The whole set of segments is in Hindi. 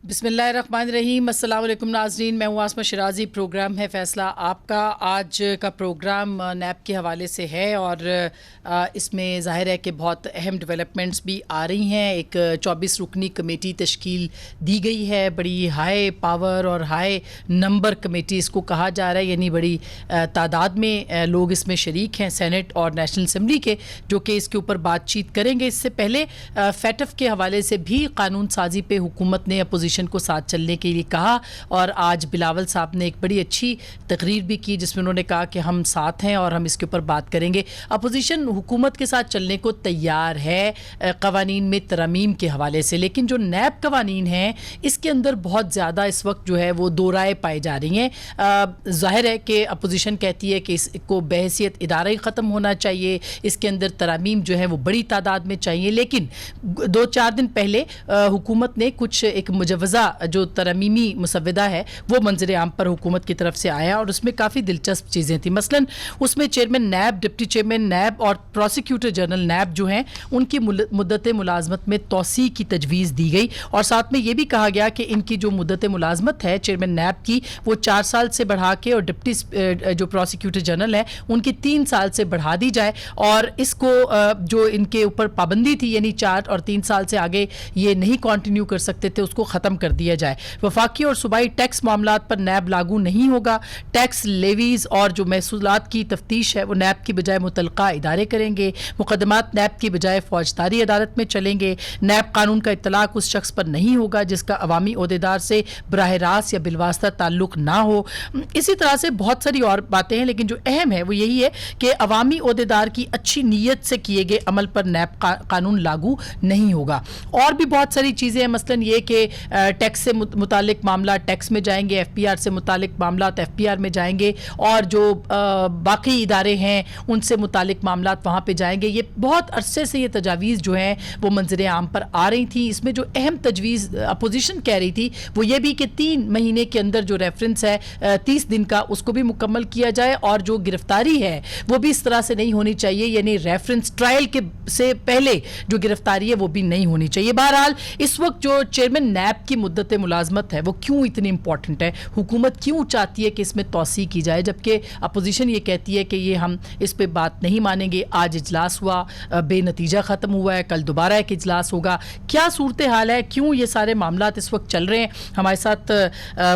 बिस्मिल्लाहिर्रहमानिर्रहीम। अस्सलाम वालेकुम नाज़रीन, मैं हूँ आसमा शिराजी। प्रोग्राम है फ़ैसला आपका। आज का प्रोग्राम नैब के हवाले से है और इसमें ज़ाहिर है कि बहुत अहम डेवलपमेंट्स भी आ रही हैं। एक 24 रुकनी कमेटी तश्कील दी गई है, बड़ी हाई पावर और हाई नंबर कमेटी इसको कहा जा रहा है, यानी बड़ी तादाद में लोग इसमें शरीक हैं, सेनेट और नेशनल असम्बली के, जो कि इसके ऊपर बातचीत करेंगे। इससे पहले फैटफ के हवाले से भी कानून साजी पे हुकूमत ने अपोजिशन को साथ चलने के लिए कहा और आज बिलावल साहब ने एक बड़ी अच्छी तकरीर भी की जिसमें उन्होंने कहा कि हम साथ हैं और हम इसके ऊपर बात करेंगे। अपोजिशन हुकूमत के साथ चलने को तैयार है कवानीन में तरमीम के हवाले से, लेकिन जो नैब कवानीन हैं इसके अंदर बहुत ज़्यादा इस वक्त जो है वो दो राय पाई जा रही हैं। ज़ाहिर है कि अपोजिशन कहती है कि इसको बहैसियत इदारा ही ख़त्म होना चाहिए, इसके अंदर तरमीम जो है वो बड़ी तादाद में चाहिए। लेकिन 2-4 दिन पहले हुकूमत ने कुछ एक मुजवज़ा जो तरमीमी मुसव्वदा है वो मंजर आम पर हुकूमत की तरफ से आया और उसमें काफ़ी दिलचस्प चीज़ें थी। मसलन उसमें चेयरमैन नैब, डिप्टी चेयरमैन नैब और प्रोसिक्यूटर जनरल नैब जो हैं उनकी मुद्दत मुलाजमत में तोसी की तजवीज़ दी गई और साथ में ये भी कहा गया कि इनकी जो मुद्दत मुलाजमत है चेयरमैन नैब की वो 4 साल से बढ़ा के और डिप्टी जो प्रोसिक्यूटर जनरल है उनकी 3 साल से बढ़ा दी जाए और इसको जो इनके ऊपर पाबंदी थी यानी 4 और 3 साल से आगे ये नहीं कंटिन्यू कर सकते थे उसको ख़त्म कर दिया जाए। वफाकी और सूबाई टैक्स मामलात पर नैब लागू नहीं होगा। टैक्स लेवीज़ और जो महसूलात की तफ्तीश है वो नैब की बजाय मुतलका इदारे करेंगे। मुकदमात नैब की बजाय फौजदारी अदालत में चलेंगे। नैब कानून का इत्तलाक उस शख्स पर नहीं होगा जिसका अवामी ओहदेदार से बराह रास्त या बिलवास्ता ताल्लुक ना हो। इसी तरह से बहुत सारी और बातें हैं, लेकिन जो अहम है वो यही है कि अवामी ओहदेदार की अच्छी नीयत से किए गए अमल पर नैब कानून लागू नहीं होगा। और भी बहुत सारी चीज़ें हैं, मसलन ये कि टैक्स से मुतालिक मामला टैक्स में जाएंगे, FPR से मुतालिक मामला FPR में जाएंगे और जो बाकी इदारे हैं उनसे मुतालिक मामला वहाँ पे जाएंगे। ये बहुत अरसे से ये तजावीज़ जो हैं वो मंजर आम पर आ रही थी। इसमें जो अहम तजवीज़ अपोजिशन कह रही थी वो ये भी कि 3 महीने के अंदर जो रेफरेंस है 30 दिन का उसको भी मुकम्मल किया जाए और जो गिरफ्तारी है वो भी इस तरह से नहीं होनी चाहिए, यानी रेफरेंस ट्रायल के से पहले जो गिरफ्तारी है वो भी नहीं होनी चाहिए। बहरहाल इस वक्त जो चेयरमैन नैब की मुद्दत मुलाजमत है वो क्यों इतनी इंपॉर्टेंट है, हुकूमत क्यों चाहती है कि इसमें तोसी की जाए, जबकि अपोजिशन ये कहती है कि ये हम इस पे बात नहीं मानेंगे। आज इजलास हुआ, बेनतीजा ख़त्म हुआ है, कल दोबारा एक इजलास होगा। क्या सूरत हाल है, क्यों ये सारे मामलात इस वक्त चल रहे हैं? हमारे साथ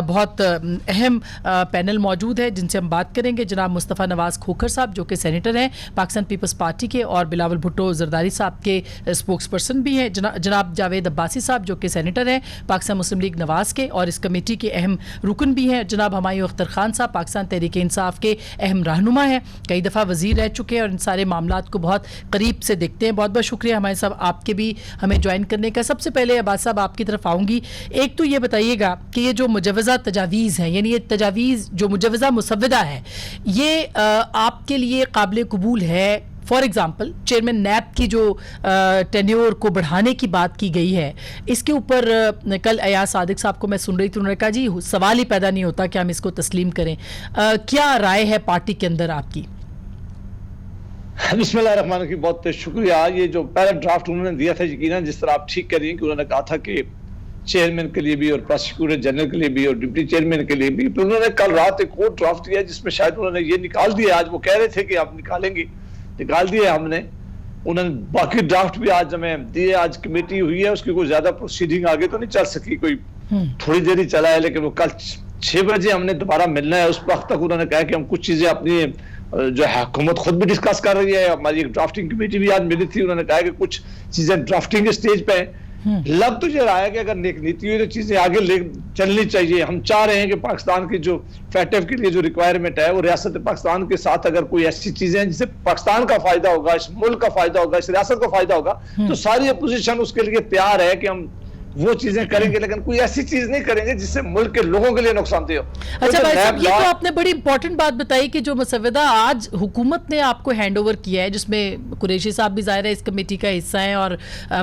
बहुत अहम पैनल मौजूद है जिनसे हम बात करेंगे। जनाब मुस्तफ़ा नवाज़ खोखर साहब जो कि सेनेटर हैं पाकिस्तान पीपल्स पार्टी के और बिलावल भुट्टो जरदारी साहब के स्पोक्स पर्सन भी हैं। जनाब जावेद अब्बासी साहब जो कि सेनेटर हैं पाकिस्तान मुस्लिम लीग नवाज के और इस कमेटी के अहम रुकन भी हैं। जनाब हमायूं अख्तर खान साहब पाकिस्तान तहरीक इंसाफ के अहम रहनुमा हैं, कई दफ़ा वज़ीर रह चुके हैं और इन सारे मामलात को बहुत करीब से देखते हैं। बहुत बहुत शुक्रिया हमारे साहब आपके भी हमें ज्वाइन करने का। सबसे पहले अब्बास साहब आपकी तरफ आऊँगी। एक तो ये बताइएगा कि ये जो मुजवज़ा तजावीज़ हैं यानी ये तजावीज़ जो मुजवज़ा मुसव्वदा है ये आपके लिए काबिल कबूल है? फॉर एग्ज़ाम्पल चेयरमैन नैब की जो टेन्योर को बढ़ाने की बात की गई है इसके ऊपर कल अयाज सादिक साहब को मैं सुन रही थी, उन्होंने कहा जी सवाल ही पैदा नहीं होता कि हम इसको तस्लीम करें। क्या राय है पार्टी के अंदर आपकी? बिस्मिल्लाहिर्रहमानिर्रहीम, बहुत शुक्रिया। ये जो पहला ड्राफ्ट उन्होंने दिया था, यकीनन जिस तरह आप ठीक कर रही हैं कि उन्होंने कहा था कि चेयरमैन के लिए भी और प्रोसिक्यूटर जनरल के लिए भी और डिप्टी चेयरमैन के लिए भी, तो उन्होंने कल रात एक और ड्राफ्ट दिया जिसमें शायद उन्होंने ये निकाल दिया। आज वो कह रहे थे कि आप निकालेंगे, निकाल दिया हमने। उन्होंने बाकी ड्राफ्ट भी आज हमें दिए। आज कमेटी हुई है, उसकी कोई ज्यादा प्रोसीडिंग आगे तो नहीं चल सकी, कोई थोड़ी देर ही चला है, लेकिन वो कल 6 बजे हमने दोबारा मिलना है। उस वक्त तक उन्होंने कहा कि हम कुछ चीजें अपनी जो है हुकूमत खुद भी डिस्कस कर रही है। हमारी एक ड्राफ्टिंग कमेटी भी आज मिली थी, उन्होंने कहा कि कुछ चीजें ड्राफ्टिंग के स्टेज पे है। लग तो ये रहा है कि अगर नेक नीति हुई तो चीजें आगे ले चलनी चाहिए। हम चाह रहे हैं कि पाकिस्तान की जो फैटफ के लिए जो रिक्वायरमेंट है वो रियासत पाकिस्तान के साथ अगर कोई ऐसी चीजें हैं जिससे पाकिस्तान का फायदा होगा, इस मुल्क का फायदा होगा, इस रियासत का फायदा होगा, तो सारी अपोजिशन उसके लिए तैयार है कि हम वो चीजें करेंगे, लेकिन कोई ऐसी चीज नहीं करेंगे जिससे मुल्क के लोगों के लिए नुकसानदेह हो। अच्छा भाई साहब, ये तो आपने बड़ी इंपॉर्टेंट बात बताई कि जो मसवदा आज हुकूमत ने आपको हैंड ओवर किया है जिसमें कुरैशी साहब भी ज़ाहिर है इस कमेटी का हिस्सा हैं और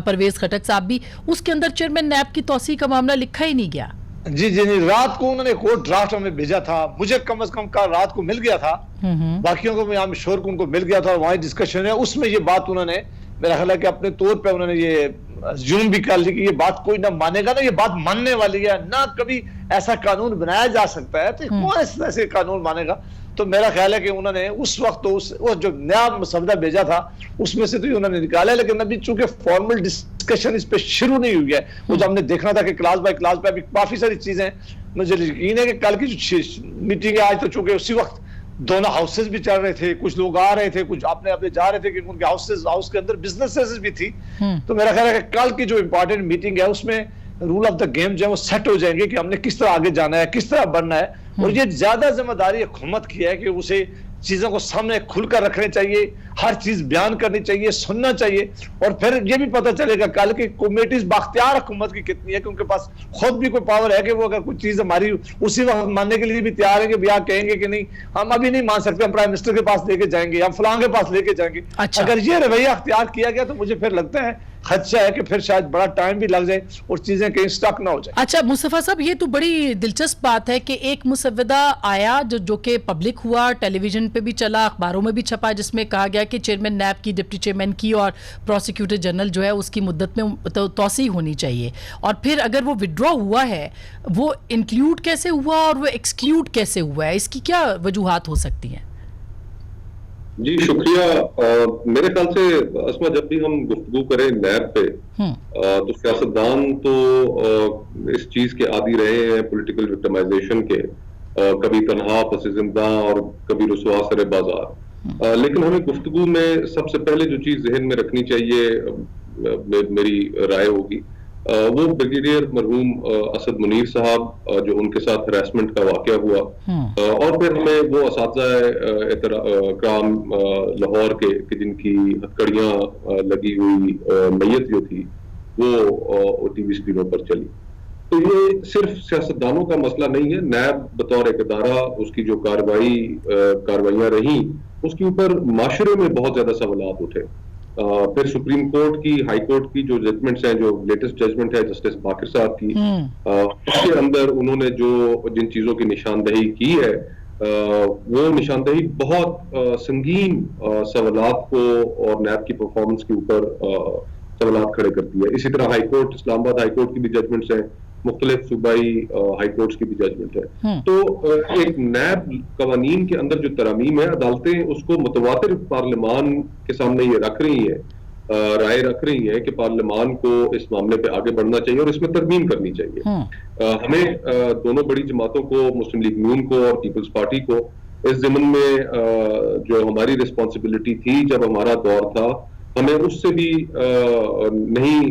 परवेज खटक साहब भी, उसके अंदर चेयरमैन नैब की तोसी का मामला लिखा ही नहीं गया। जी जी नहीं, रात को उन्होंने एक और ड्राफ्ट हमें भेजा था, मुझे कम से कम का रात को मिल गया था, बाकियों को यहाँ श्योर को उनको मिल गया था और वहाँ डिस्कशन है, उसमें ये बात उन्होंने मेरा ख्याल है कि अपने तौर पे उन्होंने ये ज्यूम भी कर ली कि ये बात कोई ना मानेगा ना, ये बात मानने वाली है ना, कभी ऐसा कानून बनाया जा सकता है, तो कौन ऐसे कानून मानेगा। तो मेरा ख्याल है कि उन्होंने उस वक्त वो जो नया मसवदा भेजा था उसमें से तो उन्होंने निकाला, लेकिन अभी चूंकि फॉर्मल डिस्कशन इस पे शुरू नहीं हुई है, वो जो हमने देखना था कि क्लास बाय क्लास पे अभी काफी सारी चीजें, मुझे यकीन है कि कल की जो मीटिंग है आज तो चूंकि उसी वक्त दोनों हाउसेस भी चल रहे थे, कुछ लोग आ रहे थे, कुछ अपने अपने जा रहे थे, कि उनके हाउस के अंदर बिजनेसेस भी थी। तो मेरा ख्याल है कि कल की जो इंपॉर्टेंट मीटिंग है उसमें रूल ऑफ द गेम जो है वो सेट हो जाएंगे कि हमने किस तरह आगे जाना है, किस तरह बढ़ना है। और ये ज्यादा जिम्मेदारी हुकूमत की है कि उसे चीजों को सामने खुलकर रखने चाहिए, हर चीज बयान करनी चाहिए, सुनना चाहिए, और फिर ये भी पता चलेगा कल की कमेटीज बाख्तियार हुकूमत की कितनी है, कि उनके पास खुद भी कोई पावर है कि वो अगर कुछ चीज हमारी उसी वक्त मानने के लिए भी तैयार है कि भैया कहेंगे कि नहीं हम अभी नहीं मान सकते, हम प्राइम मिनिस्टर के पास लेके जाएंगे, हम फलां के पास लेके जाएंगे। अच्छा। अगर ये रवैया अख्तियार किया गया तो मुझे फिर लगता है खदशा है कि फिर शायद बड़ा टाइम भी लग जाए और चीजें कहीं स्टक ना हो जाए। अच्छा मुस्तफा साहब, ये तो बड़ी दिलचस्प बात है कि एक मुसव्वदा आया जो कि पब्लिक हुआ, टेलीविजन पे भी चला, अखबारों में भी छपा, जिसमें कहा गया कि चेयरमैन नैब की, डिप्टी चेयरमैन की और प्रोसिक्यूटर जनरल जो है उसकी मुद्दत में तोसी होनी चाहिए। और फिर अगर वो विड्रॉ हुआ है, वो इंक्लूड कैसे हुआ और वो एक्सक्लूड कैसे हुआ है, इसकी क्या वजूहात हो सकती हैं? जी शुक्रिया। मेरे ख्याल से अस्मा, जब भी हम गुफ्तगू करें नैब पे, तो सियासतदान तो इस चीज के आदी रहे हैं, पॉलिटिकल विक्टिमाइजेशन के, कभी तनहा पसिजिंदा और कभी रुसवा सरे बाजार। लेकिन हमें गुफ्तगू में सबसे पहले जो चीज जहन में रखनी चाहिए, मेरी राय होगी, वो ब्रिगेडियर मरहूम असद मुनीर साहब जो उनके साथ हरासमेंट का वाकया हुआ, और फिर हमें वो एहतराम लाहौर के जिनकी हथकड़ियां लगी हुई मैयत जो थी वो टीवी स्क्रीनों पर चली। तो ये सिर्फ सियासतदानों का मसला नहीं है। नैब बतौर एक अदारा, उसकी जो कार्रवाइयां रही, उसके ऊपर माशरे में बहुत ज्यादा सवालात उठे। फिर सुप्रीम कोर्ट की, हाई कोर्ट की जो जजमेंट्स हैं, जो लेटेस्ट जजमेंट है जस्टिस बाकिर साहब की, उसके अंदर उन्होंने जिन चीजों की निशानदही की है, वो निशानदही बहुत संगीन सवालात को और नैब की परफॉर्मेंस के ऊपर सवालात खड़े करती है। इसी तरह high court, Islamabad high court की भी जजमेंट्स हैं, मुख्तलिफ सूबाई हाई कोर्ट्स की भी जजमेंट है। तो एक नैब कवानीन के अंदर जो तरामीम है, अदालतें उसको मुतवातिर पार्लियामान के सामने ये रख रही है, राय रख रही है कि पार्लियामान को इस मामले पे आगे बढ़ना चाहिए और इसमें तरमीम करनी चाहिए। हमें दोनों बड़ी जमातों को, मुस्लिम लीग नून को और पीपल्स पार्टी को, इस ज़िमन में जो हमारी रिस्पॉन्सिबिलिटी थी जब हमारा दौर था, हमें उससे भी नहीं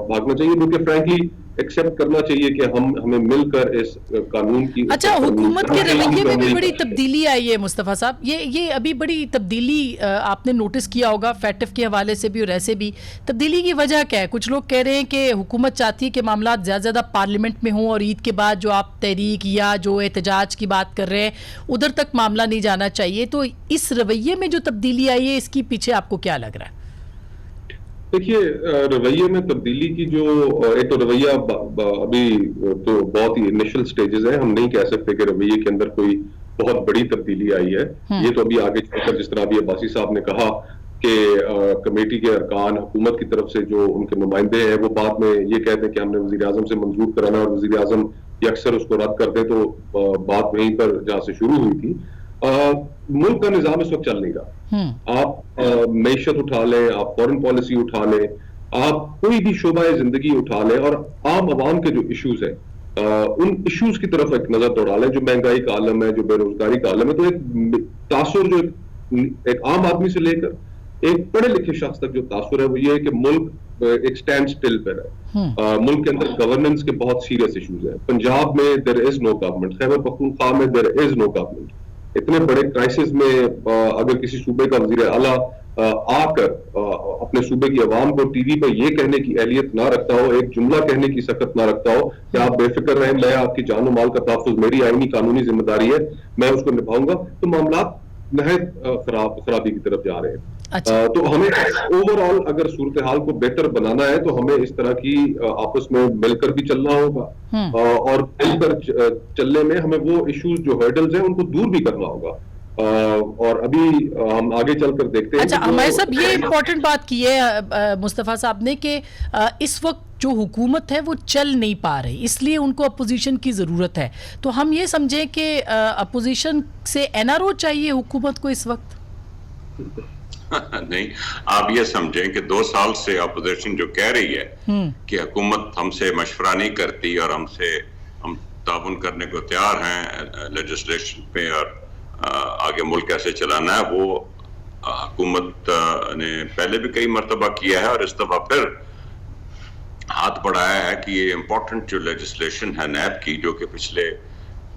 भागना चाहिए, क्योंकि फ्रैंकली एक्सेप्ट करना चाहिए कि हमें मिलकर इस कानून की। अच्छा, हुकूमत के रवैये में भी बड़ी तब्दीली आई है मुस्तफ़ा साहब, ये अभी बड़ी तब्दीली आपने नोटिस किया होगा, फैटिफ के हवाले से भी और ऐसे भी। तब्दीली की वजह क्या है? कुछ लोग कह रहे हैं कि हुकूमत चाहती है कि मामला ज़्यादा पार्लियामेंट में हों और ईद के बाद जो आप तहरीक या जो एहतजाज की बात कर रहे हैं उधर तक मामला नहीं जाना चाहिए। तो इस रवैये में जो तब्दीली आई है, इसकी पीछे आपको क्या लग रहा है? देखिए, रवैये में तब्दीली की जो एक तो रवैया अभी तो बहुत ही इनिशियल स्टेजेस है, हम नहीं कह सकते कि रवैये के अंदर कोई बहुत बड़ी तब्दीली आई है। ये तो अभी आगे चलकर, जिस तरह अभी अब्बासी साहब ने कहा कि कमेटी के अरकान हुकूमत की तरफ से जो उनके नुमाइंदे हैं, वो बाद में ये कहते हैं कि हमने वजीर आजम से मंजूर कराना, और वजीर आजम अक्सर उसको रद्द कर दे, तो बात वहीं पर जहां से शुरू हुई थी। मुल्क का निजाम इस वक्त चल नहीं रहा। आप मईशत उठा लें, आप फॉरेन पॉलिसी उठा लें, आप कोई भी शोबा जिंदगी उठा लें, और आम आवाम के जो इश्यूज हैं, उन इश्यूज की तरफ एक नजर दौड़ा लें, जो महंगाई का आलम है, जो बेरोजगारी का आलम है, तो एक तासुर जो एक आम आदमी से लेकर एक पढ़े लिखे शख्स तक जो तासुर है, वो ये है कि मुल्क एक स्टैंड स्टिल पर है। मुल्क के अंदर गवर्नेंस के बहुत सीरियस इश्यूज हैं। पंजाब में there is no government, Khyber Pakhtunkhwa में देयर इज नो गवर्नमेंट। इतने बड़े क्राइसिस में अगर किसी सूबे का वजीर आला आकर अपने सूबे की आवाम को टीवी पर यह कहने की अहलियत ना रखता हो, एक जुमला कहने की सकत ना रखता हो कि आप बेफिक्र रहें, मैं आपकी जान और माल का तहफ़्फ़ुज़ मेरी आईनी कानूनी जिम्मेदारी है, मैं उसको निभाऊंगा, तो मामला नहायत खराबी की तरफ जा रहे हैं। अच्छा। तो हमें ओवरऑल अगर सूरत हाल को बेहतर बनाना है, तो हमें इस तरह की आपस में मिलकर भी चलना होगा, और मिलकर चलने में हमें वो इश्यूज जो हर्डल्स हैं उनको दूर भी करना होगा। और अभी हम आगे चलकर देखते हैं। अच्छा, हमारे साहब ये इम्पोर्टेंट बात की है मुस्तफ़ा साहब ने कि इस वक्त जो हुकूमत है वो चल नहीं पा रही, इसलिए उनको अपोजिशन की ज़रूरत है। तो हम ये समझें कि अपोजिशन से एनआरओ चाहिए हुकूमत को इस वक्त? नहीं, आप ये समझें कि 2 साल से अपोजिशन जो कह रही है कि हुकूमत हमसे मशवरा नहीं करती और हम ताउन करने को तैयार हैं लेजिस्लेशन पे और आगे मुल्क कैसे चलाना है, वो हुकूमत ने पहले भी कई मरतबा किया है और इस दफा फिर हाथ बढ़ाया है कि ये इम्पोर्टेंट जो लेजिस्लेशन है नैब की, जो कि पिछले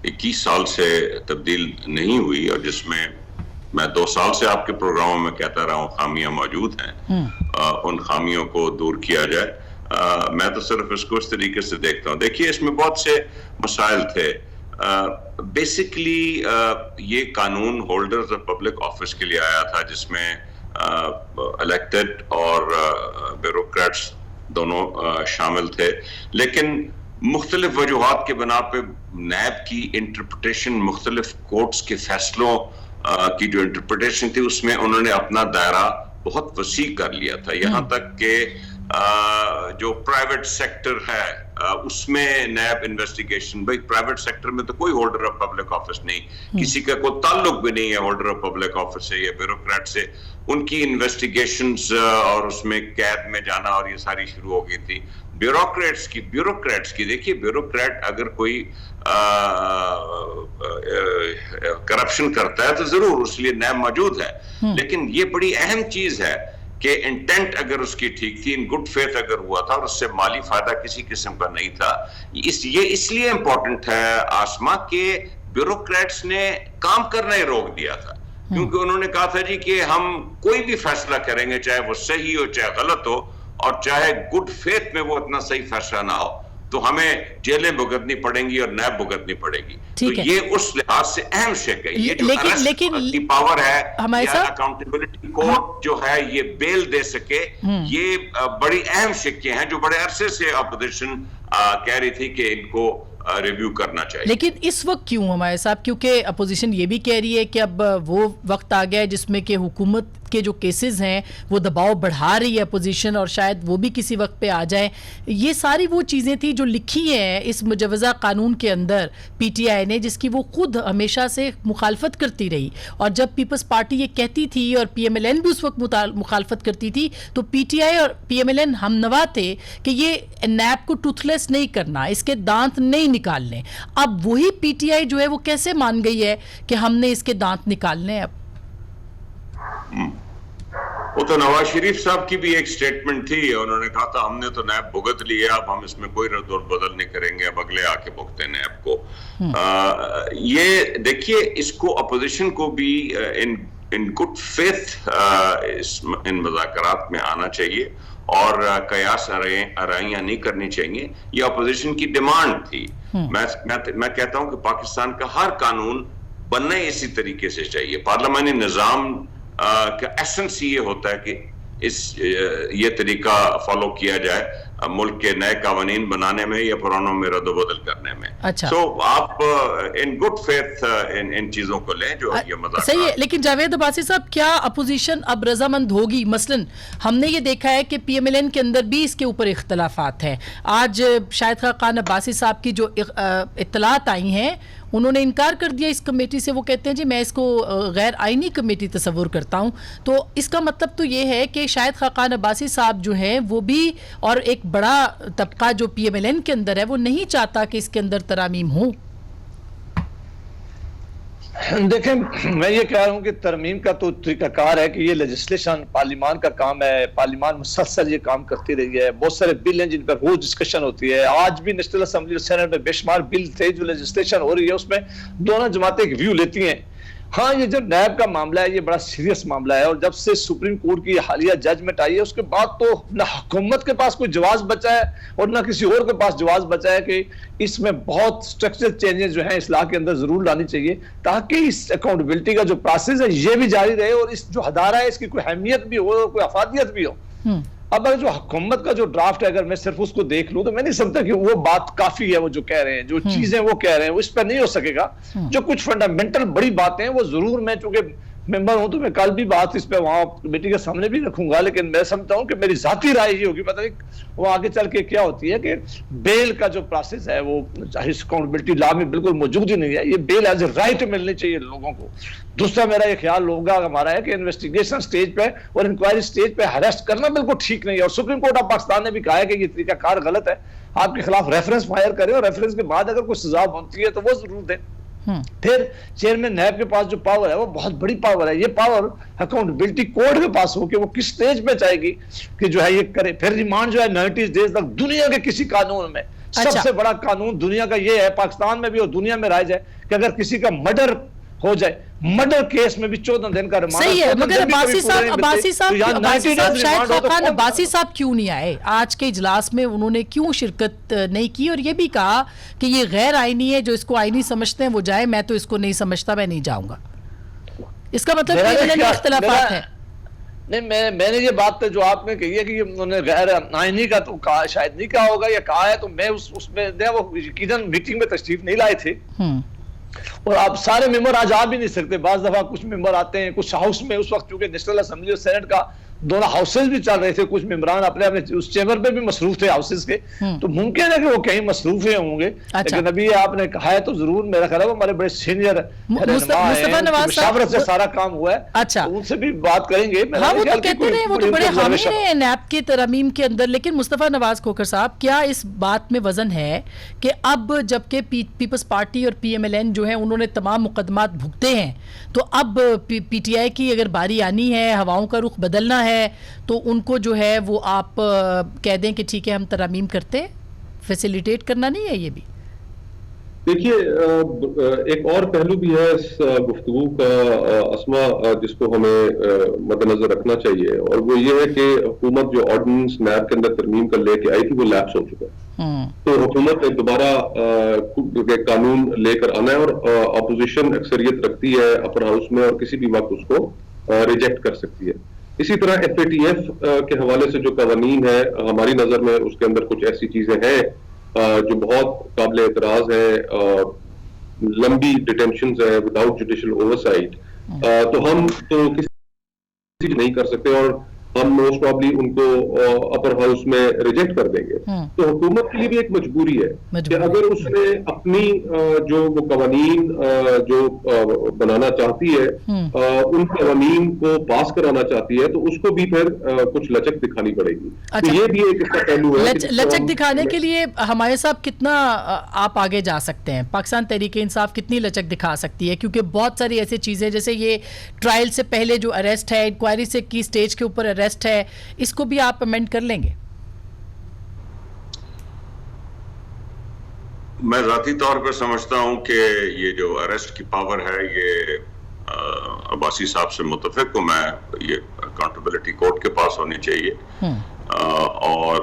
21 साल से तब्दील नहीं हुई और जिसमें मैं 2 साल से आपके प्रोग्रामों में कहता रहा हूँ खामियां मौजूद हैं, उन खामियों को दूर किया जाए। मैं तो सिर्फ इसको इस तरीके से देखता हूँ। देखिए, इसमें बहुत से मसाइल थे। बेसिकली ये कानून होल्डर्स ऑफ पब्लिक ऑफिस के लिए आया था, जिसमें इलेक्टेड और ब्यूरोक्रेट्स दोनों शामिल थे, लेकिन मुख्तलिफ वजूहात के बना पे नैब की इंटरप्रिटेशन, मुख्तलिफ कोर्ट्स के फैसलों की जो इंटरप्रिटेशन थी उसमें उन्होंने अपना दायरा बहुत वसी कर लिया था। यहाँ तक कि जो प्राइवेट सेक्टर है उसमें नैब इन्वेस्टिगेशन, भाई प्राइवेट सेक्टर में तो कोई होल्डर ऑफ पब्लिक ऑफिस नहीं, किसी का कोई ताल्लुक भी नहीं है होल्डर ऑफ पब्लिक ऑफिस से या ब्यूरोक्रेट से, उनकी इन्वेस्टिगेशंस और उसमें कैद में जाना और ये सारी शुरू हो गई थी। ब्यूरोक्रेट्स की देखिए, ब्यूरोक्रेट अगर कोई करप्शन करता है तो जरूर उसलिए नैब मौजूद है, लेकिन ये बड़ी अहम चीज है कि इंटेंट अगर उसकी ठीक थी, इन गुड फेथ अगर हुआ था और उससे माली फायदा किसी किस्म का नहीं था। ये इसलिए इंपॉर्टेंट है आसमा के ब्यूरोक्रेट्स ने काम करना ही रोक दिया था, क्योंकि उन्होंने कहा था जी कि हम कोई भी फैसला करेंगे, चाहे वो सही हो चाहे गलत हो, और चाहे गुड फेथ में वो इतना सही फैसला ना हो, तो हमें जेलें भुगतनी पड़ेंगी और नैब भुगतनी पड़ेगी। तो ये उस लिहाज से अहम शेक है। ये जो लेकिन पावर है या अकाउंटेबिलिटी कोर्ट जो है ये बेल दे सके, ये बड़ी अहम शिक्के हैं जो बड़े अरसे से अपोजिशन कह रही थी कि इनको रिव्यू करना चाहिए। लेकिन इस वक्त क्यों हमारे साहब? क्योंकि अपोजिशन ये भी कह रही है कि अब वो वक्त आ गया है जिसमें कि हुकूमत के जो केसेस हैं वो दबाव बढ़ा रही है अपोजिशन, और शायद वो भी किसी वक्त पे आ जाए। ये सारी वो चीज़ें थी जो लिखी हैं इस मुजवज़ा कानून के अंदर पीटीआई ने, जिसकी वो खुद हमेशा से मुखालफत करती रही। और जब पीपल्स पार्टी ये कहती थी और पीएमएलएन भी उस वक्त मुखालफत करती थी, तो पीटीआई और पीएमएलएन हमनवा थे कि ये नैब को टूथलेस नहीं करना, इसके दांत नहीं निकालने। अब वही पीटीआई जो है वो कैसे मान गई है कि हमने इसके दांत निकालने? अब वो तो नवाज शरीफ साहब की भी एक स्टेटमेंट थी, उन्होंने कहा था हमने तो नैब भुगत लिया, अब हम इसमें कोई रद्द बदल नहीं करेंगे, अब अगले आके भुगते नैब को। ये देखिए, इसको अपोजिशन को भी इन गुड फेथ इन मुज़ाकरात में आना चाहिए और कयास आराइयां नहीं करनी चाहिए। ये अपोजिशन की डिमांड थी। मैं कहता हूं कि पाकिस्तान का हर कानून बनना ही इसी तरीके से चाहिए। पार्लियामानी निज़ाम का एसेंस ये होता है कि ये तरीका फॉलो किया जाए मुल्क के नए कानून बनाने में या पुरानों में रद्द-बदल करने में। अच्छा, तो आप इन गुड फेथ इन चीजों को लें जो ये मज़ाक सही है। लेकिन जावेद अब्बासी साहब, क्या अपोजिशन अब रजामंद होगी? मसलन हमने ये देखा है कि पीएमएलएन के अंदर भी इसके ऊपर इख्तलाफात हैं। आज शाहिद खान अब्बासी साहब की जो इत्तलात आई हैं, उन्होंने इनकार कर दिया इस कमेटी से। वो कहते हैं जी मैं इसको गैर आइनी कमेटी तस्वुर करता हूँ। तो इसका मतलब तो ये है कि शाहिद खान अब्बासी साहब जो हैं वो भी, और एक बड़ा तबका जो पीएमएलएन के अंदर है, वो नहीं चाहता कि इसके अंदर तरामीम हो। देखें, मैं ये कह रहा हूँ कि तरमीम का तो तरीकाकार है कि ये लेजिस्लेशन पार्लियामान का काम है, पार्लियामान मुसलसल ये काम करती रही है। बहुत सारे बिल हैं जिन पर रोज डिस्कशन होती है। आज भी नेशनल असेंबली और सेनेट में बेशुमार बिल थे जो लेजिस्लेशन हो रही है, उसमें दोनों जमातें एक व्यू लेती हैं। हाँ, ये जो नैब का मामला है ये बड़ा सीरियस मामला है, और जब से सुप्रीम कोर्ट की हालिया जजमेंट आई है उसके बाद तो ना हुकूमत के पास कोई जवाब बचा है और ना किसी और के पास जवाब बचा है कि इसमें बहुत स्ट्रक्चरल चेंजेस जो हैं इस्लाह के अंदर जरूर लानी चाहिए, ताकि इस अकाउंटेबिलिटी का जो प्रोसेस है ये भी जारी रहे और इस जो अदारा है इसकी कोई अहमियत भी हो और कोई अफादियत भी हो। अब अगर जो हुकूमत का जो ड्राफ्ट है, अगर मैं सिर्फ उसको देख लूं तो मैं नहीं समझता कि वो बात काफी है। वो जो कह रहे हैं, जो चीजें वो कह रहे हैं, वो इस पर नहीं हो सकेगा। जो कुछ फंडामेंटल बड़ी बातें हैं वो जरूर, मैं चूंकि मेंबर हूं तो मैं कल भी बात इस पे वहां कमेटी के सामने भी रखूंगा, लेकिन मैं समझता हूं कि मेरी जाती राय ये होगी, पता नहीं वो आगे चल के क्या होती है, कि बेल का जो प्रोसेस है वो अकाउंटेबिलिटी लॉ में बिल्कुल मौजूद ही नहीं है। ये बेल एज ए राइट मिलनी चाहिए लोगों को। दूसरा मेरा ये ख्याल होगा हमारा है कि इन्वेस्टिगेशन स्टेज पे और इंक्वायरी स्टेज पे अरेस्ट करना बिल्कुल ठीक नहीं है, और सुप्रीम कोर्ट ऑफ पाकिस्तान ने भी कहा है कि ये तरीकाकार गलत है। आपके खिलाफ रेफरेंस फायर करें और रेफरेंस के बाद अगर कोई सजा बनती है तो वो जरूर दें। फिर चेयरमैन नैब के पास जो पावर है वो बहुत बड़ी पावर है। ये पावर अकाउंटेबिलिटी कोर्ट के पास हो कि वो किस स्टेज पे चाहेगी कि जो है ये करे। फिर रिमांड जो है 90 डेज तक दुनिया के किसी कानून में, सबसे बड़ा कानून दुनिया का ये है, पाकिस्तान में भी और दुनिया में राइज है कि अगर किसी का मर्डर हो जाए, मर्डर केस में भी 14 दिन का रिमांड। सही है, मगर अब्बासी साहब शायद खान अब्बासी साहब क्यों नहीं आए आज के इजलास में? उन्होंने क्यों शिरकत नहीं की और ये भी कहा कि ये गैर आईनी है, जो इसको आईनी समझते हैं वो जाए, मैं तो इसको नहीं समझता, मैं नहीं जाऊंगा। इसका मतलब इख्तिलाफात है। नहीं, मैंने ये बात जो आपने कही है कि उन्होंने गैर आईनी का तो कहा, शायद नहीं कहा होगा, या कहा है तो मैं उसमें वो यकीनन मीटिंग में तशरीफ नहीं लाए थे। और आप सारे मेंबर आज आ भी नहीं सकते। बाज दफा कुछ मेंबर आते हैं, कुछ हाउस में उस वक्त चूंकि नेशनल असेंबली और सेनेट का दोनों हाउसेज भी चल रहे थे, कुछ मेंबरान अपने अपने उस चेंबर पे भी मसरूफ थे हाउसेज के, तो मुमकिन है कि वो कहीं मसरूफ होंगे। लेकिन अभी आपने कहा है तो जरूर मेरा ख्याल है वो हमारे बड़े सीनियर मुस्तफा नवाज साहब से सारा काम हुआ है। अच्छा, तो उनसे भी बात करेंगे। हाँ, वो तो कहते हैं वो तो बड़े हामी हैं नैब के तरमीम के अंदर। लेकिन मुस्तफा नवाज खोखर साहब, क्या इस बात में वजन है कि अब जबकि पीपल्स पार्टी और PMLN जो है उन्होंने तमाम मुकदमात भुगते हैं, तो अब PTI की अगर बारी आनी है, हवाओं का रुख बदलना है, तो उनको जो है वो आप कह दें कि ठीक है हम तरमीम करते हैं, फैसिलिटेट करना नहीं है? ये भी देखिए, एक और पहलू भी है इस गुफ्तगू का अस्मा, जिसको हमें मद्देनजर रखना चाहिए, और वो ये है कि हुकूमत जो ऑर्डिनेंस नैब के अंदर तरमीम कर लेके आई थी वो लैप्स हो चुका है। तो हुकूमत ने दोबारा कानून लेकर आना है, और अपोजिशन अक्सरियत रखती है अपर हाउस में और किसी भी वक्त उसको रिजेक्ट कर सकती है। इसी तरह FATF के हवाले से जो कवानीन है, हमारी नजर में उसके अंदर कुछ ऐसी चीजें हैं जो बहुत काबिल एतराज है, लंबी डिटेंशन है विदाउट जुडिशियल ओवरसाइट, तो हम तो किसी नहीं कर सकते, और हम मोस्ट प्रॉब्ली उनको अपर हाउस में रिजेक्ट कर देंगे। तो हुकूमत के लिए भी एक मजबूरी है कि अगर उसने अपनी जो वो कवानीन जो बनाना चाहती है, उन कवानीन को पास कराना चाहती है, तो उसको भी फिर कुछ लचक दिखानी पड़ेगी। अच्छा, तो ये भी एक इसका पहलू है। लचक दिखाने के लिए हमारे साहब कितना आप आगे जा सकते हैं? पाकिस्तान तहरीक इंसाफ कितनी लचक दिखा सकती है? क्योंकि बहुत सारी ऐसी चीजें, जैसे ये ट्रायल से पहले जो अरेस्ट है, इंक्वायरी से की स्टेज के ऊपर अरेस्ट है, इसको भी आप अमेंड कर लेंगे? मैं जाती तौर पर समझता हूं कि ये जो अरेस्ट की पावर है ये अब्बासी साहब से मुतफिक हूं मैं, ये अकाउंटेबिलिटी कोर्ट के पास होनी चाहिए, और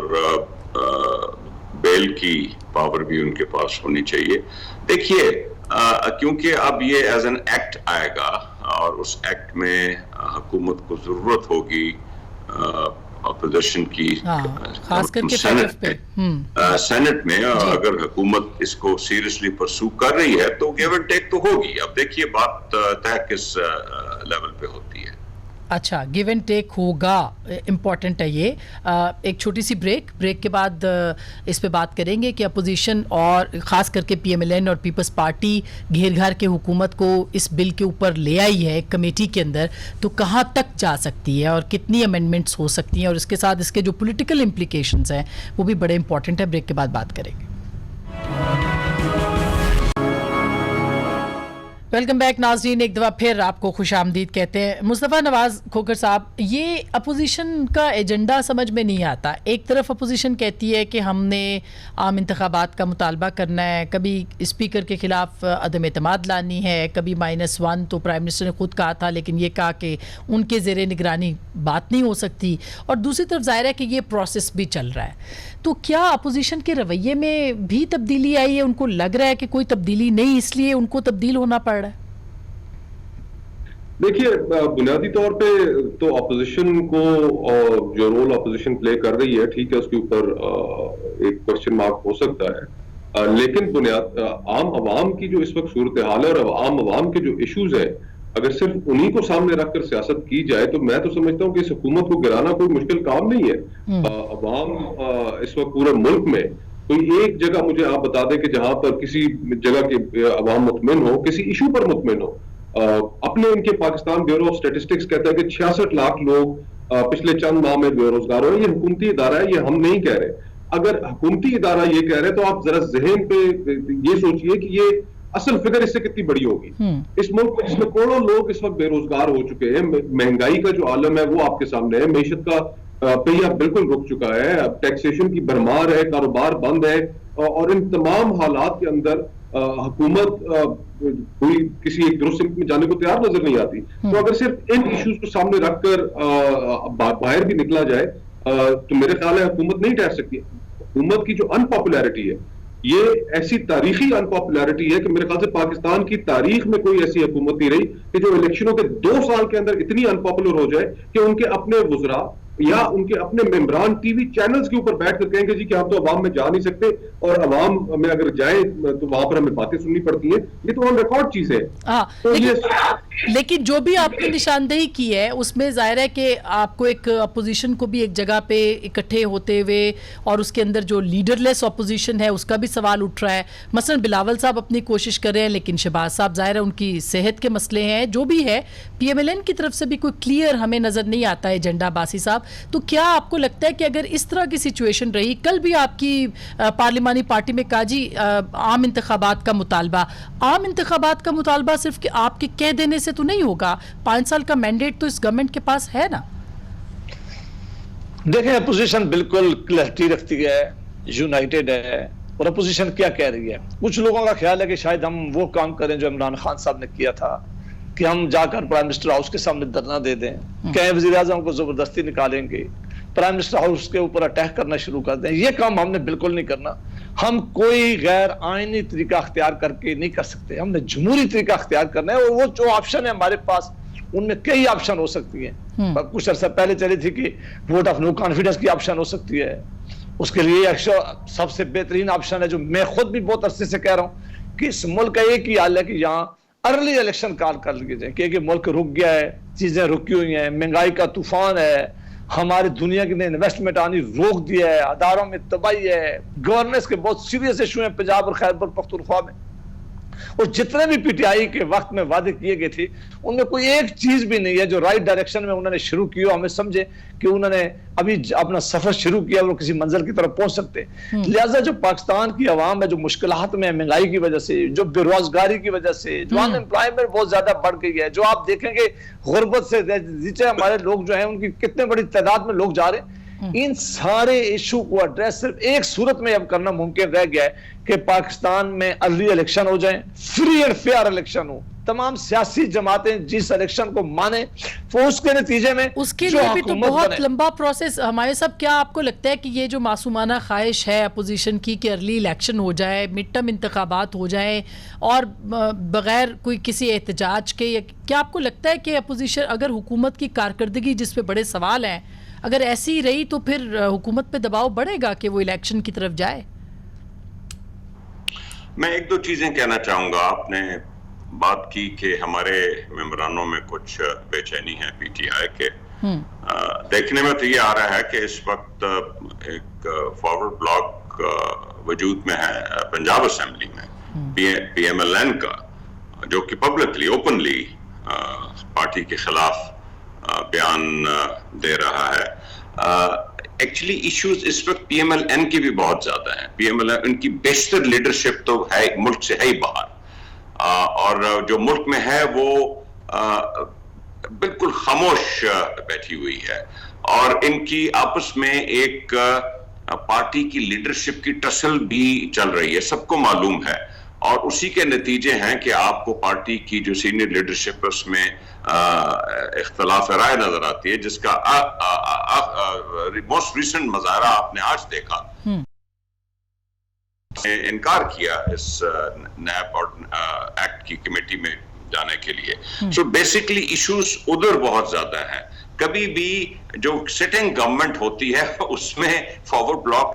बेल की पावर भी उनके पास होनी चाहिए। देखिए, क्योंकि अब ये एज एन एक्ट आएगा और उस एक्ट में हुकूमत को जरूरत होगी अपोजिशन की, खास करके सेनेट में अगर हुकूमत इसको सीरियसली परसू कर रही है तो गिव एंड टेक तो होगी। अब देखिए बात तय किस लेवल पे होती है। अच्छा, गिव एंड टेक होगा, इम्पॉर्टेंट है ये। एक छोटी सी ब्रेक के बाद इस पे बात करेंगे कि अपोजिशन और ख़ास करके PMLN और पीपल्स पार्टी घेर घार के हुकूमत को इस बिल के ऊपर ले आई है कमेटी के अंदर, तो कहाँ तक जा सकती है और कितनी अमेंडमेंट्स हो सकती हैं, और इसके साथ इसके जो पॉलिटिकल इम्प्लीकेशंस हैं वो भी बड़े इंपॉर्टेंट है। ब्रेक के बाद बात करेंगे। वेलकम बैक नाज़रीन, एक दफ़ा फिर आपको खुश आमदीद कहते हैं। मुस्तफ़ा नवाज़ खोखर साहब, ये अपोजिशन का एजेंडा समझ में नहीं आता। एक तरफ अपोजिशन कहती है कि हमने आम इंतखाबात का मुतालबा करना है, कभी स्पीकर के ख़िलाफ़ अदम एतमाद लानी है, कभी -1 तो प्राइम मिनिस्टर ने ख़ुद कहा था, लेकिन ये कहा कि उनके ज़ेरे निगरानी बात नहीं हो सकती, और दूसरी तरफ ज़ाहिर है कि ये प्रोसेस भी चल रहा है। तो क्या अपोजिशन के रवैये में भी तब्दीली आई है? उनको लग रहा है कि कोई तब्दीली नहीं, इसलिए उनको तब्दील होना पड़ रहा है? देखिए, बुनियादी तौर पे तो अपोजिशन को जो रोल अपोजिशन प्ले कर रही है, ठीक है, उसके ऊपर एक क्वेश्चन मार्क हो सकता है, लेकिन आम आवाम की जो इस वक्त सूरत हाल है और आम आवाम के जो इश्यूज है, अगर सिर्फ उन्हीं को सामने रखकर सियासत की जाए तो मैं तो समझता हूँ कि इस हुकूमत को गिराना कोई मुश्किल काम नहीं है। अवाम इस वक्त पूरे मुल्क में कोई एक जगह मुझे आप बता दें कि जहां पर किसी जगह के अवाम मुतमिन हो, किसी इशू पर मुतमिन हो। अपने इनके पाकिस्तान ब्यूरो ऑफ स्टैटिस्टिक्स कहता है कि 66 लाख लोग पिछले चंद माह में बेरोजगार हो। ये हुकूमती इदारा है, ये हम नहीं कह रहे। अगर हुकूमती इदारा ये कह रहे हैं तो आप जरा जहन पे ये सोचिए कि ये असल फिगर इससे कितनी बड़ी होगी। इस मुल्क में जिसमें करोड़ों लोग इस वक्त बेरोजगार हो चुके हैं, महंगाई का जो आलम है वो आपके सामने है, मईशत का पहिया बिल्कुल रुक चुका है, अब टैक्सेशन की भरमार है, कारोबार बंद है, और इन तमाम हालात के अंदर हुकूमत कोई किसी एक दुरुस्त सिमत में जाने को तैयार नजर नहीं आती। तो अगर सिर्फ इन इश्यूज को सामने रखकर बाहर भी निकला जाए तो मेरे ख्याल है हुकूमत नहीं ठहर सकती। हुकूमत की जो अनपॉपुलैरिटी है, ये ऐसी तारीखी अनपॉपुलैरिटी है कि मेरे ख्याल से पाकिस्तान की तारीख में कोई ऐसी हुकूमत नहीं रही कि जो इलेक्शनों के 2 साल के अंदर इतनी अनपॉपुलर हो जाए कि उनके अपने वुज़रा या उनके अपने मेंबरान टीवी चैनल्स के ऊपर बैठ कर कहेंगे जी कि हम तो अवाम में जा नहीं सकते, और अवाम में अगर जाए तो वहां पर हमें बातें सुननी पड़ती हैं। ये तो ऑन रिकॉर्ड चीज है। तो लेकिन जो भी आपने निशानदेही की है उसमें जाहिर है कि आपको एक अपोजिशन को भी एक जगह पे इकट्ठे होते हुए, और उसके अंदर जो लीडरलेस अपोजिशन है उसका भी सवाल उठ रहा है। मसलन बिलावल साहब अपनी कोशिश कर रहे हैं, लेकिन शहबाज साहब जाहिर है उनकी सेहत के मसले हैं, जो भी है PMLN की तरफ से भी कोई क्लियर हमें नजर नहीं आता है एजेंडा। बासी साहब, तो क्या आपको लगता है कि अगर इस तरह की सिचुएशन रही, कल भी आपकी पार्लिमानी पार्टी में कहा जी आम इंतखाबात का मुतालबा, आम इंतखाबात का मुतालबा सिर्फ कि आपके कह देने से तो नहीं होगा, 5 साल का मैंडेट तो इस गवर्नमेंट के पास है ना। देखें, अपोजिशन बिल्कुल क्लैरिटी रखती है, यूनाइटेड है, और अपोजिशन क्या कह रही है। कुछ लोगों का ख्याल है कि शायद हम वो काम करें जो इमरान खान साहब ने किया था कि हम जाकर प्राइम मिनिस्टर हाउस के सामने धरना दे दें, कहें वजीर आजम को जबरदस्ती निकालेंगे, प्राइम मिनिस्टर हाउस के ऊपर अटैक करना शुरू कर दें। ये काम हमने बिल्कुल नहीं करना। हम कोई गैर आईनी तरीका अख्तियार करके नहीं कर सकते, हमने जमहूरी तरीका अख्तियार करना है। और वो जो ऑप्शन है हमारे पास, उनमें कई ऑप्शन हो सकती है। कुछ अर्सा पहले चली थी कि वोट ऑफ नो कॉन्फिडेंस की ऑप्शन हो सकती है। उसके लिए सबसे बेहतरीन ऑप्शन है, जो मैं खुद भी बहुत अरसे से कह रहा हूं, कि इस मुल्क का एक ही हाल है कि यहाँ अर्ली इलेक्शन कॉल कर लिए जाए, क्योंकि मुल्क रुक गया है, चीजें रुकी हुई हैं, महंगाई का तूफान है, हमारी दुनिया की इन्वेस्टमेंट आनी रोक दिया है, अदारों में तबाही है, गवर्नेंस के बहुत सीरियस इशू हैं पंजाब और खैबर पख्तूनख्वा में। और जितने भी PTI के वक्त में वादे किए गए थे, उनमें कोई एक चीज भी नहीं है जो राइट डायरेक्शन में उन्होंने शुरू की हो। हमें समझे कि उन्होंने अभी अपना सफर शुरू किया, वो किसी मंजिल की तरफ पहुंच सकते। लिहाजा जो पाकिस्तान की आवाम है, जो मुश्किलात में है महंगाई की वजह से, जो बेरोजगारी की वजह से, जो अनएम्प्लॉयमेंट बहुत ज्यादा बढ़ गई है, जो आप देखेंगे गुर्बत से नीचे हमारे लोग जो है उनकी कितने बड़ी तादाद में लोग जा रहे हैं, इन सारे इशू को एड्रेस सिर्फ एक सूरत में अब करना मुमकिन रह गया है कि पाकिस्तान में अर्ली इलेक्शन हो जाए, फ्री एंड फेयर इलेक्शन हो, तमाम सियासी जमातें जिस इलेक्शन को माने, तो उसके नतीजे में उसके लिए भी तो बहुत लंबा प्रोसेस। हमारे साहब, क्या आपको लगता है कि ये जो मासूमाना ख्वाहिश है अपोजिशन की कि अर्ली इलेक्शन हो जाए, मिड टर्म इंतखाबात हो जाए और बगैर कोई किसी एहतजाज के, क्या आपको लगता है कि अपोजिशन अगर हुकूमत की कारकर्दगी जिस पे बड़े सवाल हैं, अगर ऐसी रही तो फिर हुकूमत पे दबाव बढ़ेगा कि वो इलेक्शन की तरफ जाए? मैं एक दो चीजें कहना चाहूंगा। आपने बात की कि हमारे मेंबरानों में कुछ बेचैनी है PTI के। देखने में तो ये आ रहा है कि इस वक्त एक फॉरवर्ड ब्लॉक वजूद में है पंजाब असेंबली में, PMLN का, जो कि पब्लिकली ओपनली पार्टी के खिलाफ बयान दे रहा है। एक्चुअली इश्यूज इस वक्त PMLN के भी बहुत ज्यादा हैं। PMLN उनकी बेशतर लीडरशिप तो है, मुल्क से है ही बाहर, और जो मुल्क में है वो बिल्कुल खामोश बैठी हुई है, और इनकी आपस में एक पार्टी की लीडरशिप की टसल भी चल रही है, सबको मालूम है। और उसी के नतीजे हैं कि आपको पार्टी की जो सीनियर लीडरशिप है उसमें इख्तलाफ राय नजर आती है, जिसका मोस्ट रिसेंट मजारा आपने आज देखा। इनकार किया इस नैब और एक्ट की कमेटी में जाने के लिए। सो बेसिकली इश्यूज उधर बहुत ज्यादा हैं। कभी भी जो सिटिंग गवर्नमेंट होती है उसमें फॉरवर्ड ब्लॉक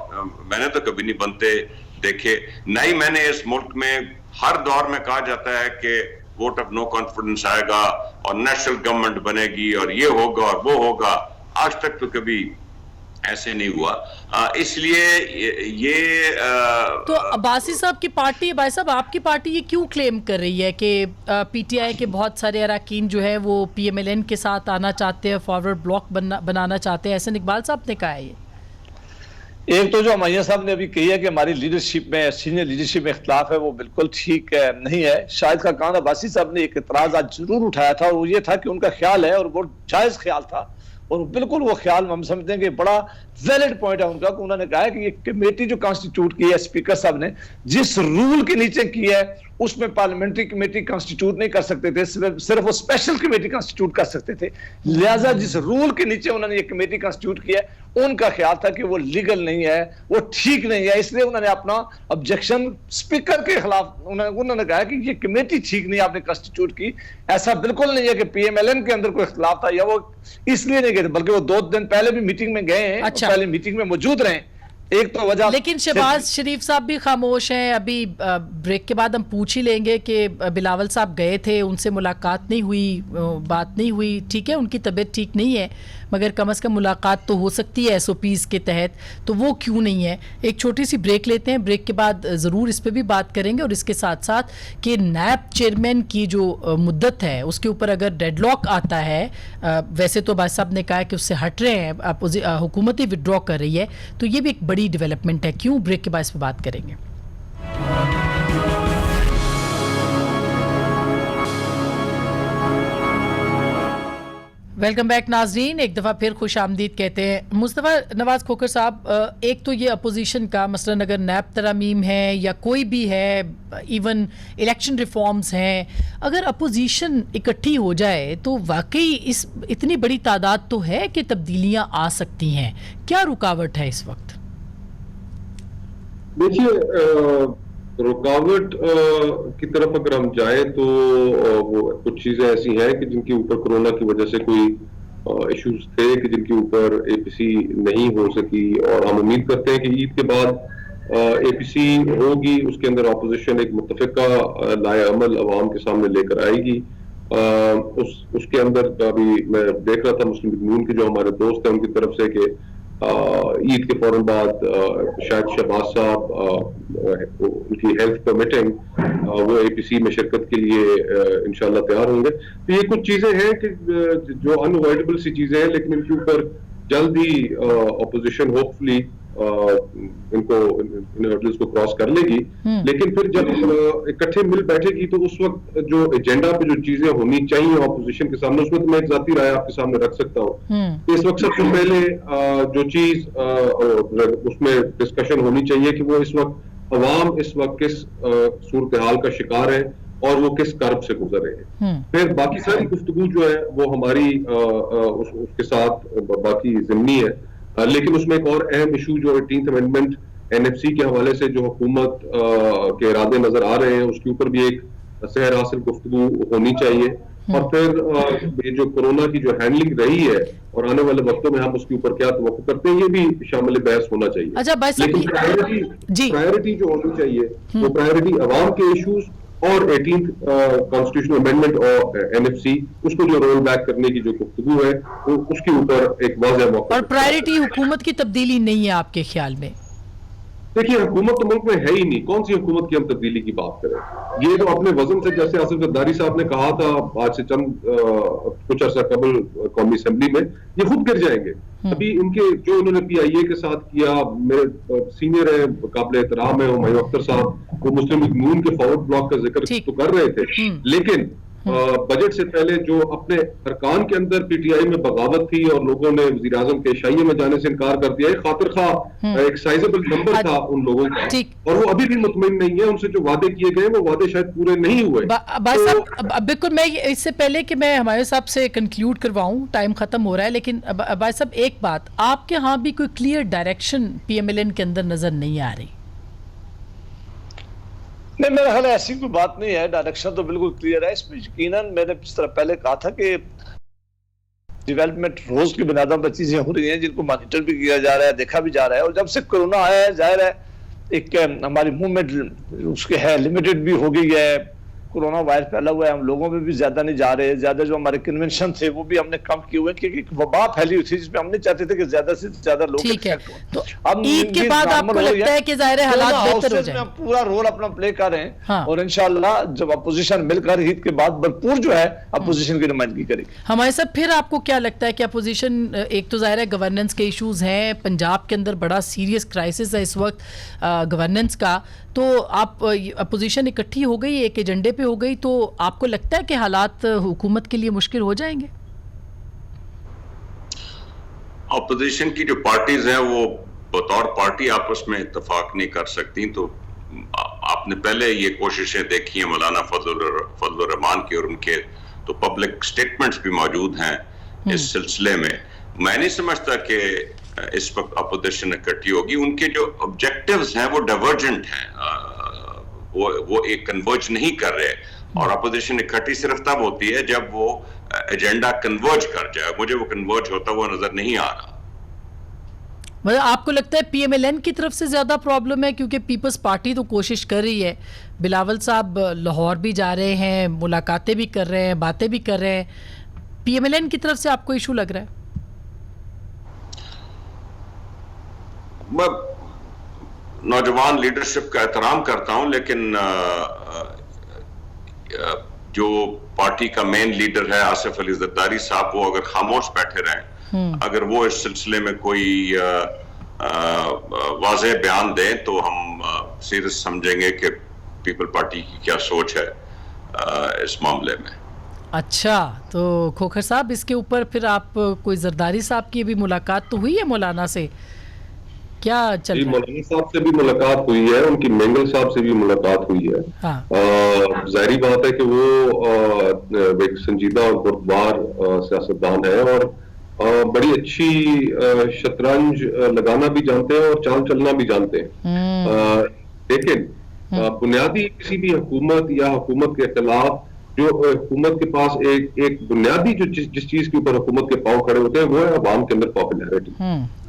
मैंने तो कभी नहीं बनते देखे, नहीं मैंने इस मुल्क में हर दौर में कहा जाता है कि वोट ऑफ नो कॉन्फिडेंस आएगा और नेशनल गवर्नमेंट बनेगी और ये होगा और वो होगा, आज तक तो कभी ऐसे नहीं हुआ। इसलिए ये तो अब्बासी साहब की पार्टी, भाई साहब आपकी पार्टी ये क्यों क्लेम कर रही है कि पीटीआई के बहुत सारे अरकान जो है वो पीएमएलएन के साथ आना चाहते हैं, फॉरवर्ड ब्लॉक बनाना चाहते हैं, ऐसे इकबाल साहब ने कहा है। ये एक तो जो अमैया साहब ने अभी कही है कि हमारी लीडरशिप में, सीनियर लीडरशिप में इख्तिलाफ है, वो बिल्कुल ठीक नहीं है। शाहिद खाकान अब्बासी साहब ने एक इतराज आज जरूर उठाया था, वो ये था कि उनका ख्याल है और वो जायज ख्याल था और बिल्कुल वो ख्याल हम समझते हैं कि बड़ा वैलिड पॉइंट है उनका, कि उन्होंने कहा है कि ये कमेटी जो कॉन्स्टिट्यूट की है स्पीकर साहब ने, जिस रूल के नीचे की है उसमें पार्लियामेंट्री कमेटी कॉन्स्टिट्यूट नहीं कर सकते थे, सिर्फ वो स्पेशल कमेटी कॉन्स्टिट्यूट कर सकते थे। लिहाजा जिस रूल के नीचे उन्होंने ये कमेटी कॉन्स्टिट्यूट किया है, उनका ख्याल था कि वो लीगल नहीं है, वो ठीक नहीं है, इसलिए उन्होंने अपना ऑब्जेक्शन स्पीकर के खिलाफ उन्होंने कहा कि ये कमेटी ठीक नहीं आपने कॉन्स्टिट्यूट की। ऐसा बिल्कुल नहीं है कि पीएमएलएन के अंदर कोई इख्तिलाफ था या वो इसलिए नहीं गए, बल्कि वो 2 दिन पहले भी मीटिंग में गए हैं। अच्छा। पहले मीटिंग में मौजूद रहे। एक तो वजह, लेकिन शहबाज शरीफ साहब भी खामोश हैं। अभी ब्रेक के बाद हम पूछ ही लेंगे कि बिलावल साहब गए थे, उनसे मुलाकात नहीं हुई, बात नहीं हुई, ठीक है उनकी तबीयत ठीक नहीं है, मगर कम से कम मुलाकात तो हो सकती है एसओपीज के तहत, तो वो क्यों नहीं है। एक छोटी सी ब्रेक लेते हैं, ब्रेक के बाद ज़रूर इस पर भी बात करेंगे और इसके साथ साथ कि नैब चेयरमैन की जो मुद्दत है उसके ऊपर अगर डेडलॉक आता है, वैसे तो भाई साहब ने कहा कि उससे हट रहे हैं, हुकूमत ही विड्रॉ कर रही है, तो ये भी एक बड़ी डेवलपमेंट है। क्यों, ब्रेक के बाद इस पर बात करेंगे। वेलकम बैक नाजरीन, एक दफ़ा फिर खुश आमदीद कहते हैं। मुस्तफ़ा नवाज़ खोखर साहब, एक तो ये अपोजिशन का मसलन अगर नैब तरामीम है या कोई भी है, इवन इलेक्शन रिफॉर्म्स हैं, अगर अपोजिशन इकट्ठी हो जाए तो वाकई इस इतनी बड़ी तादाद तो है कि तब्दीलियाँ आ सकती हैं। क्या रुकावट है इस वक्त? देखिए, रुकावट की तरफ अगर हम जाए तो वो कुछ चीजें ऐसी हैं कि जिनके ऊपर कोरोना की वजह से कोई इश्यूज थे कि जिनके ऊपर एपीसी नहीं हो सकी, और हम उम्मीद करते हैं कि ईद के बाद एपीसी होगी, उसके अंदर ऑपोजिशन एक मुत्तफिका लाए अमल अवाम के सामने लेकर आएगी। उसके अंदर अभी मैं देख रहा था मुस्लिम लीग नून के जो हमारे दोस्त हैं उनकी तरफ से कि ईद के फौरन बाद शायद शहबाज साहब उनकी हेल्थ परमिटिंग वो एपीसी में शिरकत के लिए इंशाल्लाह तैयार होंगे। तो ये कुछ चीजें हैं कि जो अनअवॉइडेबल सी चीजें हैं, लेकिन इनके ऊपर जल्द ही अपोजिशन होपफुली इनको इन हर्डल्स को क्रॉस कर लेगी। लेकिन फिर जब इकट्ठे मिल बैठेगी तो उस वक्त जो एजेंडा पे जो चीजें होनी चाहिए ऑपोजिशन के सामने, उसमें तो मैं एक जाती राय आपके सामने रख सकता हूँ। इस वक्त सबसे पहले जो चीज उसमें डिस्कशन होनी चाहिए कि वो इस वक्त अवाम इस वक्त किस सूरत हाल का शिकार है और वो किस कर्ब से गुजर रहे हैं। फिर बाकी सारी गुफ्तगू जो है वो हमारी उसके साथ बाकी जिम्नी है, लेकिन उसमें एक और अहम इशू जो 18th अमेंडमेंट एनएफसी के हवाले से जो हुकूमत के इरादे नजर आ रहे हैं उसके ऊपर भी एक सेहर हासिल गुफ्तगू होनी चाहिए। और फिर ये जो कोरोना की जो हैंडलिंग रही है और आने वाले वक्तों में हम उसके ऊपर क्या तवक्को करते हैं, ये भी शामिल बहस होना चाहिए। अच्छा, लेकिन प्रायोरिटी जो होनी चाहिए वो प्रायोरिटी अवाम के इशूज और 18th कॉन्स्टिट्यूशनल अमेंडमेंट और एनएफसी उसको जो रोल बैक करने की जो गुफ्तगू है वो उसके ऊपर एक वाज़ेह मौका। और प्रायोरिटी हुकूमत की तब्दीली नहीं है आपके ख्याल में? देखिए, हुकूमत तो मुल्क में है ही नहीं, कौन सी हुकूमत की हम तब्दीली की बात करें। ये तो अपने वजन से, जैसे आसिफ जरदारी साहब ने कहा था आज से कुछ अर्सा कबल कौमी असेंबली में, ये खुद गिर जाएंगे। अभी इनके जो इन्होंने पीआईए के साथ किया, मेरे सीनियर है काबिल एहतराम है हुमायूं अख्तर साहब, वो मुस्लिम लीग नून के फॉरवर्ड ब्लॉक का जिक्र तो कर रहे थे, लेकिन बजट से पहले जो अपने अरकान के अंदर पीटीआई में बगावत थी और लोगों ने वज़ीर आज़म के शाइये में जाने से इनकार कर दिया, खातिर खा एक साइजेबल नंबर था उन लोगों का, और वो अभी भी मुतमईन नहीं है। उनसे जो वादे किए गए वो वादे शायद पूरे नहीं हुए। बिल्कुल, मैं इससे पहले कि मैं हमारे साहब से कंक्लूड करवाऊं, टाइम खत्म हो रहा है, लेकिन भाई साहब एक बात, आपके यहाँ भी कोई क्लियर डायरेक्शन पीएमएलएन के अंदर नजर नहीं आ रही? नहीं, मेरा ख्याल है ऐसी कोई बात नहीं है, डायरेक्शन तो बिल्कुल क्लियर है इसमें। यकीनन मैंने जिस तरह पहले कहा था कि डेवलपमेंट रोज की बुनियादों पर चीजें हो रही हैं जिनको मॉनिटर भी किया जा रहा है, देखा भी जा रहा है। और जब से कोरोना आया है, जाहिर है एक हमारी मूवमेंट उसके है लिमिटेड भी हो गई है। कोरोना वायरस फैला हुआ है, हम लोगों में भी ज्यादा नहीं जा रहे, ज्यादा जो हमारे कन्वेंशन थे वो भी हमने कम किए हुए हैं, क्योंकि वबा फैली हुई थी जिसमें हम नहीं चाहते थे कि ज्यादा से ज्यादा लोग ठीक है। इन्फेक्ट हों। तो अब ईद के बाद आपको लगता है कि जाहिर है हालात बेहतर हो जाएंगे? हम पूरा रोल अपना प्ले कर रहे हैं। हाँ। और इंशाल्लाह जब अपोजिशन मिलकर ईद के बाद भरपूर जो है अपोजिशन की नुमाइंदगी करेगी। हमारे साथ फिर आपको क्या लगता है कि अपोजिशन, एक तो जाहिर है गवर्नेंस के इश्यूज हैं, पंजाब के अंदर बड़ा सीरियस क्राइसिस है इस वक्त गवर्नेंस का, तो आप अपोजिशन इकट्ठी हो गई, एक एजेंडे पे हो गई, तो आपको लगता है कि हालात हुकूमत के लिए मुश्किल हो जाएंगे? अपोजिशन की जो पार्टीज हैं वो बतौर पार्टी आपस में इत्तेफाक नहीं कर सकती। तो आपने पहले ये कोशिशें देखी हैं मौलाना फजल रहमान की, और उनके तो पब्लिक स्टेटमेंट्स भी मौजूद हैं इस सिलसिले में। मैं नहीं समझता कि इस वक्त अपोजिशन इकट्ठी होगी। उनके जो ऑब्जेक्टिव्स हैं वो डाइवर्जेंट हैं, वो एक कन्वर्ज नहीं कर रहे। और अपोजिशन इकट्ठी सिर्फ तब होती है जब वो एजेंडा कन्वर्ज कर जाए। मुझे वो कन्वर्ज होता हुआ नजर नहीं आ रहा। मतलब आपको लगता है पीएमएलएन की तरफ से ज्यादा प्रॉब्लम है? क्योंकि पीपल्स पार्टी तो कोशिश कर रही है, बिलावल साहब लाहौर भी जा रहे हैं, मुलाकातें भी कर रहे हैं, बातें भी कर रहे हैं, पीएमएलएन की तरफ से आपको इशू लग रहा है? मैं नौजवान लीडरशिप का एहतराम करता हूं, लेकिन जो पार्टी का मेन लीडर है आसिफ अली जरदारी साहब, वो अगर खामोश बैठे रहें, अगर वो इस सिलसिले में कोई वाज़ेह बयान दें तो हम सीरियस समझेंगे कि पीपल पार्टी की क्या सोच है इस मामले में। अच्छा, तो खोखर साहब इसके ऊपर फिर आप कोई जरदारी साहब की भी मुलाकात तो हुई है मौलाना से, क्या चल रहा है? मौलाना साहब से भी मुलाकात हुई है, उनकी मेंगल साहब से भी मुलाकात हुई है। हाँ। जाहिर बात है कि वो एक संजीदा और बुर्दबार सियासतदान है और बड़ी अच्छी शतरंज लगाना भी जानते हैं और चाल चलना भी जानते हैं। लेकिन बुनियादी किसी भी हुकूमत या हुकूमत के खिलाफ जो हुकूमत के पास एक बुनियादी जो जिस चीज के ऊपर हुकूमत के पांव खड़े होते हैं वो है अवाम के अंदर पॉपुलैरिटी।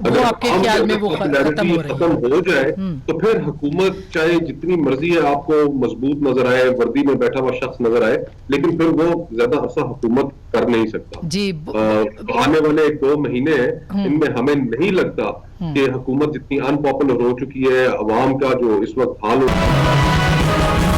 वो आपके ख्याल में वो खत्म हो जाए तो फिर हुकूमत चाहे जितनी मर्जी है आपको मजबूत नजर आए, वर्दी में बैठा हुआ शख्स नजर आए, लेकिन फिर वो ज्यादा अरसा हुकूमत कर नहीं सकता जी। आने वाले 2 महीने इनमें हमें नहीं लगता कि हुकूमत जितनी अनपॉपुलर हो चुकी है, अवाम का जो इस वक्त हाल हो